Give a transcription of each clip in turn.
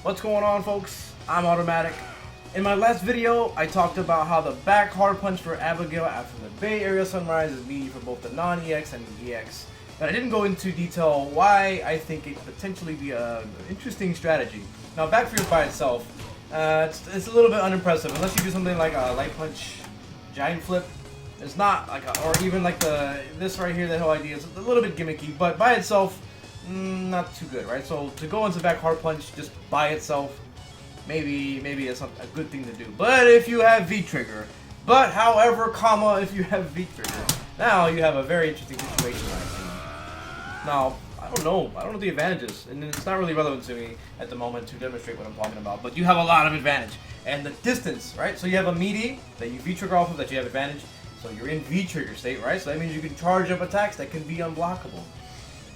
What's going on, folks? I'm AutoMattock. In my last video, I talked about how the back hard punch for Abigail after the Bay Area Sunrise is needed for both the non-EX and the EX. But I didn't go into detail why I think it could potentially be an interesting strategy. Now, back fierce by itself, it's a little bit unimpressive unless you do something like a light punch, giant flip. It's not like or even like this right here, the whole idea is a little bit gimmicky, but by itself, not too good, right? So to go into back hard punch just by itself, maybe it's not a good thing to do. But if you have V trigger, however, comma, if you have V trigger, now you have a very interesting situation, I think. Now, I don't know the advantages, and it's not really relevant to me at the moment to demonstrate what I'm talking about, but you have a lot of advantage. And the distance, right? So you have a meaty that you V trigger off of that you have advantage. So you're in V trigger state, right? So that means you can charge up attacks that can be unblockable.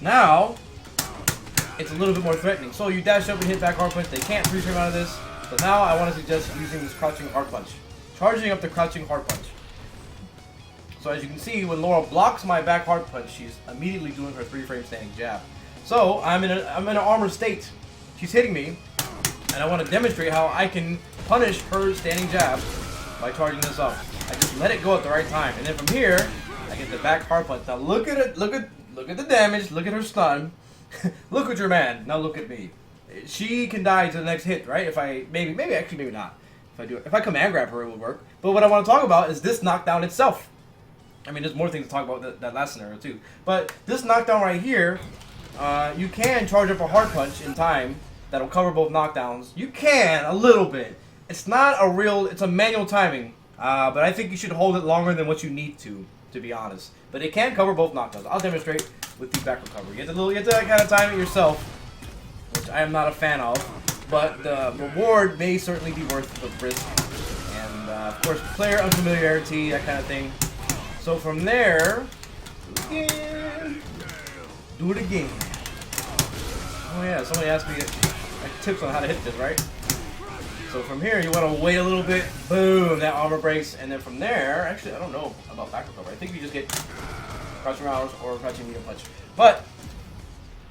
Now, it's a little bit more threatening. So you dash up and hit back hard punch. They can't free frame out of this. So now I want to suggest using this crouching hard punch. Charging up the crouching hard punch. So as you can see, when Laura blocks my back hard punch, she's immediately doing her 3-frame standing jab. So I'm in an armored state. She's hitting me, and I want to demonstrate how I can punish her standing jab by charging this up. I just let it go at the right time, and then from here, I get the back hard punch. Now look at it, look at the damage, look at her stun. Look at your man. Now look at me. She can die to the next hit, right? If I maybe not. If I command grab her, it will work. But what I want to talk about is this knockdown itself. I mean, there's more things to talk about that last scenario too. But this knockdown right here, you can charge up a hard punch in time that'll cover both knockdowns. You can a little bit. It's not a real. It's a manual timing. But I think you should hold it longer than what you need to be honest. But it can cover both knockdowns. I'll demonstrate with the back recovery. You have to kind of time it yourself, which I am not a fan of. But the reward may certainly be worth the risk. And of course, player unfamiliarity, that kind of thing. So from there, do it again. Oh yeah, somebody asked me tips on how to hit this, right? So from here, you want to wait a little bit. Boom, that armor breaks, and then from there, actually, I don't know about back recovery. I think you just get crouching rounds or crouching medium punch. But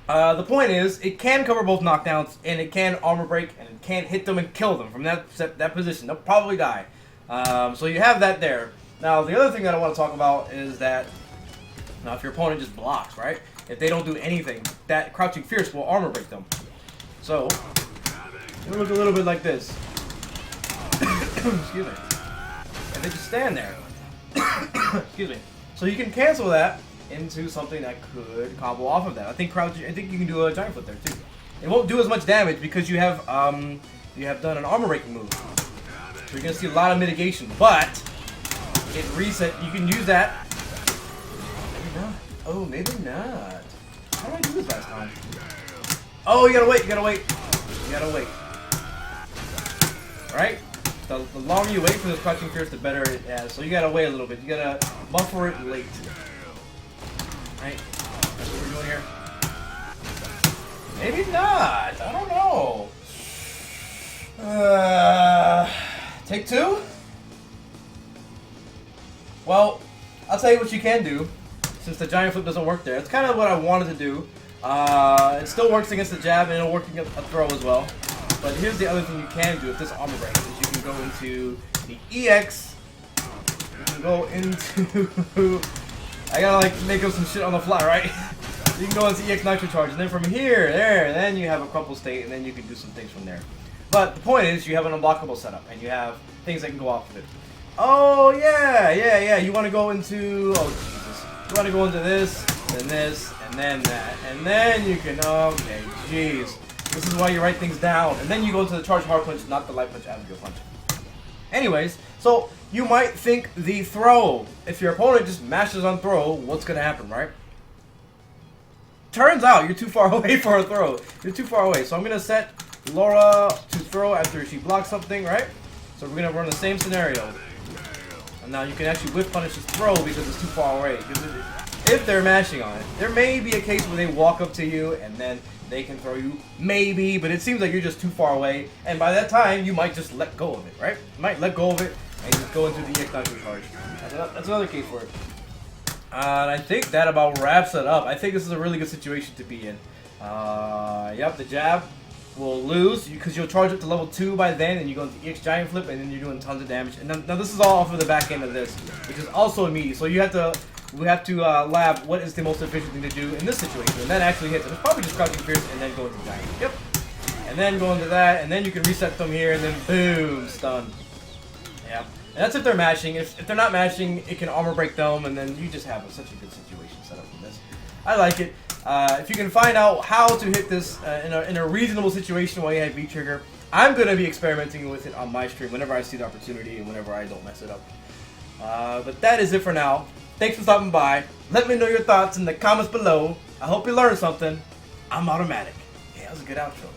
the point is, it can cover both knockdowns, and it can armor break, and it can hit them and kill them from that position. They'll probably die. So you have that there. Now, the other thing that I want to talk about is that now if your opponent just blocks, right? If they don't do anything, that crouching fierce will armor break them. So it'll look a little bit like this. Excuse me. And they just stand there. Excuse me. So you can cancel that into something that could combo off of that. I think you can do a giant flip there too. It won't do as much damage because you have done an armor breaking move. So you're gonna see a lot of mitigation, but it reset. You can use that. Maybe not. Oh, maybe not. How did I do this last time? Oh, you gotta wait. You gotta wait. Right? The longer you wait for this crouching fierce, the better it has. So you gotta wait a little bit. You gotta buffer it late. Right? That's what we're doing here. Maybe not. I don't know. Take two? Well, I'll tell you what you can do, since the giant flip doesn't work there. It's kind of what I wanted to do. It still works against the jab, and it'll work against a throw as well. But here's the other thing you can do if this armor breaks, is you can go into the EX. You can go into... I gotta like make up some shit on the fly, right? You can go into EX Nitro Charge, and then from here, then you have a crumple state, and then you can do some things from there. But the point is, you have an unblockable setup, and you have things that can go off of it. Oh, yeah. You want to go into... Oh, Jesus. You want to go into this, and then that. And then you can... Okay, jeez. This is why you write things down. And then you go to the charge hard punch, not the light punch, Abigail punch. Anyways, so you might think the throw. If your opponent just mashes on throw, what's going to happen, right? Turns out you're too far away for a throw. You're too far away. So I'm going to set Laura to throw after she blocks something, right? So we're going to run the same scenario. And now you can actually whiff punish this throw because it's too far away. If they're mashing on it, there may be a case where they walk up to you and then they can throw you, maybe, but it seems like you're just too far away, and by that time, you might just let go of it, right? You might let go of it and just go into the EX Nitro Charge. That's another case for it. And I think that about wraps it up. I think this is a really good situation to be in. Yep, the jab. will lose because you'll charge up to level 2 by then, and you go into EX Giant Flip, and then you're doing tons of damage. And now this is all off of the back end of this, which is also immediate. So we have to lab what is the most efficient thing to do in this situation, and that actually hits. It's probably just crouching fierce and then go into Giant. Yep. And then go into that, and then you can reset them here, and then boom, stun. Yeah. And that's if they're matching. If they're not matching, it can armor break them, and then you just have such a good situation set up from this. I like it. If you can find out how to hit this in a reasonable situation while you have V-Trigger, I'm going to be experimenting with it on my stream whenever I see the opportunity and whenever I don't mess it up. But that is it for now. Thanks for stopping by. Let me know your thoughts in the comments below. I hope you learned something. I'm AutoMattock. Yeah, that was a good outro.